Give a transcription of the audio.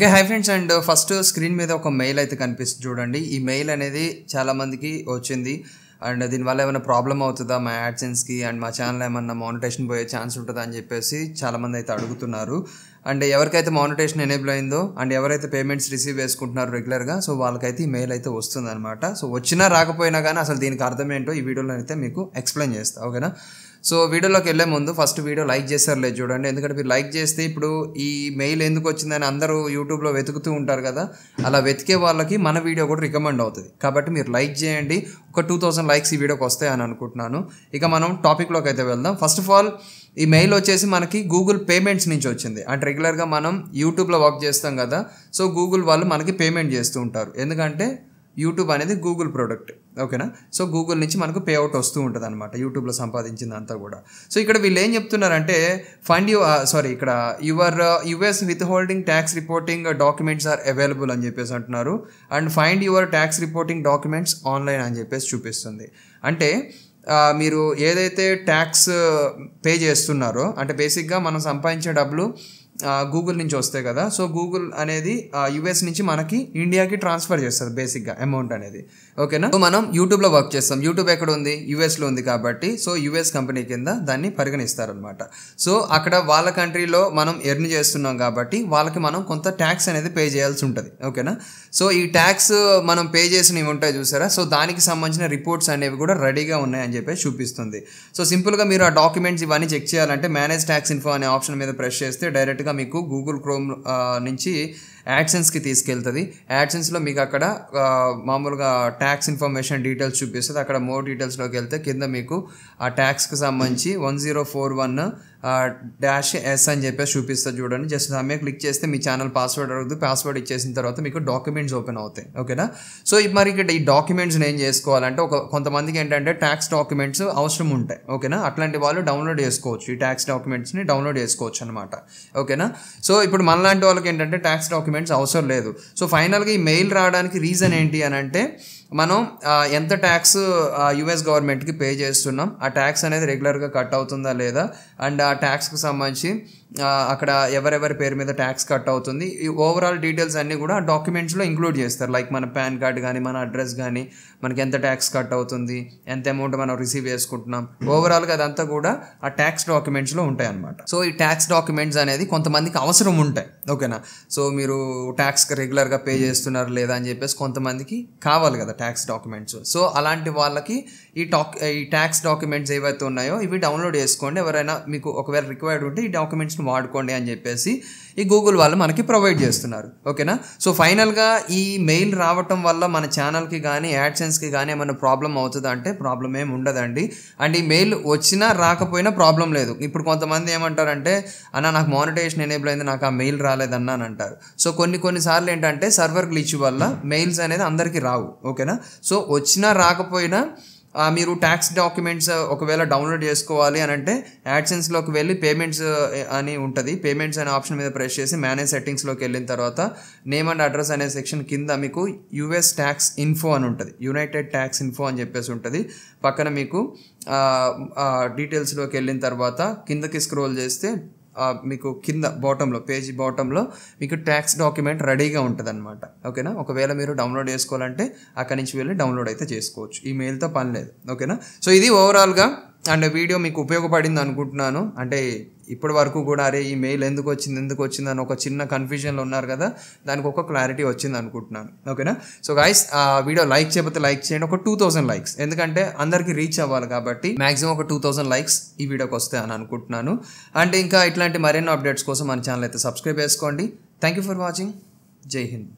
Okay hi friends and first screen మీద ఒక mail అయితే కనిపిస్తుంది చూడండి. ఈ మెయిల్ అనేది చాలా మందికి వచ్చింది అండ్ దీనివల్ల ఏమైనా ప్రాబ్లం అవుతుందా మా యాడ్సెన్స్కి అండ్ మా ఛానల్ ఏమన్నా మానిటేషన్ పోయే ఛాన్స్ ఉంటుందా అని చెప్పేసి చాలామంది అయితే అడుగుతున్నారు. అండ్ ఎవరికైతే మానిటేషన్ ఎనేబుల్ అయిందో అండ్ ఎవరైతే పేమెంట్స్ రిసీవ్ చేసుకుంటున్నారో రెగ్యులర్గా, సో వాళ్ళకైతే ఈ మెయిల్ అయితే వస్తుంది అనమాట. సో వచ్చినా రాకపోయినా కానీ అసలు దీనికి అర్థం ఏంటో ఈ వీడియోలో అయితే మీకు ఎక్స్ప్లెయిన్ చేస్తా, ఓకేనా. సో వీడియోలోకి వెళ్ళే ముందు ఫస్ట్ వీడియో లైక్ చేస్తారు లేదు చూడండి, ఎందుకంటే మీరు లైక్ చేస్తే ఇప్పుడు ఈ మెయిల్ ఎందుకు వచ్చిందని అందరూ యూట్యూబ్లో వెతుకుతూ ఉంటారు కదా, అలా వెతికే వాళ్ళకి మన వీడియో కూడా రికమెండ్ అవుతుంది. కాబట్టి మీరు లైక్ చేయండి. ఒక 2000 లైక్స్ ఈ వీడియోకి వస్తాయని అనుకుంటున్నాను. ఇక మనం టాపిక్లోకి అయితే వెళ్దాం. ఫస్ట్ ఆఫ్ ఆల్ ఈ మెయిల్ వచ్చేసి మనకి గూగుల్ పేమెంట్స్ నుంచి వచ్చింది. అంటే రెగ్యులర్గా మనం యూట్యూబ్లో వర్క్ చేస్తాం కదా, సో గూగుల్ వాళ్ళు మనకి పేమెంట్ చేస్తూ ఉంటారు. ఎందుకంటే యూట్యూబ్ అనేది గూగుల్ ప్రోడక్ట్, ఓకేనా. సో గూగుల్ నుంచి మనకు పే అవుట్ వస్తూ ఉంటుంది అనమాట, యూట్యూబ్లో సంపాదించిందంతా కూడా. సో ఇక్కడ వీళ్ళు ఏం చెప్తున్నారంటే ఇక్కడ your US withholding tax reporting documents are available అని చెప్పేసి అంటున్నారు. And find your tax reporting documents online అని చెప్పేసి చూపిస్తుంది. అంటే మీరు ఏదైతే ట్యాక్స్ పే చేస్తున్నారో, అంటే బేసిక్గా మనం సంపాదించే డబ్బులు గూగుల్ నుంచి వస్తాయి కదా, సో గూగుల్ అనేది యుఎస్ నుంచి మనకి ఇండియాకి ట్రాన్స్ఫర్ చేస్తుంది బేసిక్గా అమౌంట్ అనేది, ఓకేనా. సో మనం యూట్యూబ్లో వర్క్ చేస్తాం. యూట్యూబ్ ఎక్కడ ఉంది? యుఎస్లో ఉంది కాబట్టి సో యుఎస్ కంపెనీ కింద దాన్ని పరిగణిస్తారనమాట. సో అక్కడ వాళ్ళ కంట్రీలో మనం ఎర్న్ చేస్తున్నాం కాబట్టి వాళ్ళకి మనం కొంత ట్యాక్స్ అనేది పే చేయాల్సి ఉంటుంది, ఓకేనా. సో ఈ ట్యాక్స్ మనం పే చేసినవి ఉంటాయి చూసారా, సో దానికి సంబంధించిన రిపోర్ట్స్ అనేవి కూడా రెడీగా ఉన్నాయని చెప్పేసి చూపిస్తుంది. సో సింపుల్గా మీరు ఆ డాక్యుమెంట్స్ ఇవన్నీ చెక్ చేయాలంటే మేనేజ్ ట్యాక్స్ ఇన్ఫో అనే ఆప్షన్ మీద ప్రెస్ చేస్తే డైరెక్ట్గా మీకు గూగుల్ క్రోమ్ నుంచి యాడ్సెన్స్కి తీసుకెళ్తుంది. యాడ్సెన్స్లో మీకు అక్కడ మామూలుగా ట్యాక్స్ ఇన్ఫర్మేషన్ డీటెయిల్స్ చూపిస్తుంది. అక్కడ మోర్ డీటెయిల్స్లోకి వెళ్తే కింద మీకు ఆ ట్యాక్స్కి సంబంధించి 1041-S అని చెప్పేసి చూపిస్తుంది చూడండి. జస్ట్ దాని మీద క్లిక్ చేస్తే మీ ఛానల్ పాస్వర్డ్ అడుగుతుంది. పాస్వర్డ్ ఇచ్చేసిన తర్వాత మీకు డాక్యుమెంట్స్ ఓపెన్ అవుతాయి, ఓకేనా. సో మరి ఇక్కడ ఈ డాక్యుమెంట్స్ని ఏం చేసుకోవాలంటే కొంతమందికి ఏంటంటే ట్యాక్స్ డాక్యుమెంట్స్ అవసరం ఉంటాయి, ఓకేనా. అట్లాంటి వాళ్ళు డౌన్లోడ్ చేసుకోవచ్చు, ఈ ట్యాక్స్ డాక్యుమెంట్స్ని డౌన్లోడ్ చేసుకోవచ్చు అనమాట, ఓకేనా. సో ఇప్పుడు మనలాంటి వాళ్ళకి ఏంటంటే ట్యాక్స్ డాక్యుమెంట్స్ అవసరం లేదు. సో ఫైనల్గా ఈ మెయిల్ రావడానికి రీజన్ ఏంటి అని అంటే, మనం ఎంత ట్యాక్స్ యుఎస్ గవర్నమెంట్కి పే చేస్తున్నాం, ఆ ట్యాక్స్ అనేది రెగ్యులర్గా కట్ అవుతుందా లేదా, అండ్ ఆ ట్యాక్స్కి సంబంధించి అక్కడ ఎవరెవరి పేరు మీద ట్యాక్స్ కట్ అవుతుంది, ఈ ఓవరాల్ డీటెయిల్స్ అన్నీ కూడా డాక్యుమెంట్స్లో ఇంక్లూడ్ చేస్తారు. లైక్ మన పాన్ కార్డ్ కానీ మన అడ్రస్ కానీ మనకి ఎంత ట్యాక్స్ కట్ అవుతుంది, ఎంత అమౌంట్ మనం రిసీవ్ చేసుకుంటున్నాం, ఓవరాల్గా అదంతా కూడా ఆ ట్యాక్స్ డాక్యుమెంట్స్లో ఉంటాయి అనమాట. సో ఈ ట్యాక్స్ డాక్యుమెంట్స్ అనేది కొంతమందికి అవసరం ఉంటాయి, ఓకేనా. సో మీరు ట్యాక్స్కి రెగ్యులర్గా పే చేస్తున్నారు లేదా అని చెప్పేసి కొంతమందికి కావాలి కదా ట్యాక్స్ డాక్యుమెంట్స్. సో అలాంటి వాళ్ళకి ఈ ట్యాక్స్ డాక్యుమెంట్స్ ఏవైతే ఉన్నాయో ఇవి డౌన్లోడ్ చేసుకోండి. ఎవరైనా మీకు ఒకవేళ రిక్వైర్డ్ ఉంటే ఈ డాక్యుమెంట్స్ని వాడుకోండి అని చెప్పేసి ఈ గూగుల్ వాళ్ళు మనకి ప్రొవైడ్ చేస్తున్నారు, ఓకేనా. సో ఫైనల్గా ఈ మెయిల్ రావటం వల్ల మన ఛానల్కి కానీ యాడ్సెన్స్కి కానీ ఏమైనా ప్రాబ్లం అవుతుందా అంటే ప్రాబ్లం ఏమి ఉండదండి. అండ్ ఈ మెయిల్ వచ్చినా రాకపోయినా ప్రాబ్లం లేదు. ఇప్పుడు కొంతమంది ఏమంటారంటే, అన్న నాకు మానిటైజేషన్ ఎనేబుల్ అయింది, నాకు ఆ మెయిల్ రాలేదన్నా అని అంటారు. సో కొన్నిసార్లు ఏంటంటే సర్వర్ గ్లిచ్ వల్ల మెయిల్స్ అనేది అందరికీ రావు, ఓకేనా. సో వచ్చినా రాకపోయినా మీరు ట్యాక్స్ డాక్యుమెంట్స్ ఒకవేళ డౌన్లోడ్ చేసుకోవాలి అని అంటే యాడ్సెన్స్లోకి వెళ్ళి పేమెంట్స్ అని ఉంటుంది, పేమెంట్స్ అనే ఆప్షన్ మీద ప్రెస్ చేసి మేనేజ్ సెట్టింగ్స్లోకి వెళ్ళిన తర్వాత నేమ్ అండ్ అడ్రస్ అనే సెక్షన్ కింద మీకు యుఎస్ ట్యాక్స్ ఇన్ఫో అని ఉంటుంది, యునైటెడ్ ట్యాక్స్ ఇన్ఫో అని చెప్పేసి ఉంటుంది. పక్కన మీకు డీటెయిల్స్లోకి వెళ్ళిన తర్వాత కిందకి స్క్రోల్ చేస్తే మీకు కింద పేజీ బాటంలో మీకు ట్యాక్స్ డాక్యుమెంట్ రెడీగా ఉంటుంది అనమాట, ఓకేనా. ఒకవేళ మీరు డౌన్లోడ్ చేసుకోవాలంటే అక్కడి నుంచి వెళ్ళి డౌన్లోడ్ అయితే చేసుకోవచ్చు, ఈ మెయిల్తో పని లేదు, ఓకేనా. సో ఇది ఓవరాల్గా అండ్ వీడియో మీకు ఉపయోగపడింది అనుకుంటున్నాను. అంటే ఇప్పటి వరకు కూడా అరే ఈ మెయిల్ ఎందుకు వచ్చింది అని ఒక చిన్న కన్ఫ్యూజన్లో ఉన్నారు కదా, దానికి ఒక క్లారిటీ వచ్చింది అనుకుంటున్నాను, ఓకేనా. సో గైస్ వీడియో లైక్ చేయకపోతే లైక్ చేయండి, ఒక 2000 లైక్స్, ఎందుకంటే అందరికీ రీచ్ అవ్వాలి కాబట్టి మ్యాక్సిమం ఒక 2000 లైక్స్ ఈ వీడియోకి వస్తాయి అని అనుకుంటున్నాను. అండ్ ఇంకా ఇట్లాంటి మరెన్నో అప్డేట్స్ కోసం మన ఛానల్ అయితే సబ్స్క్రైబ్ చేసుకోండి. Thank you for watching. జై హింద్.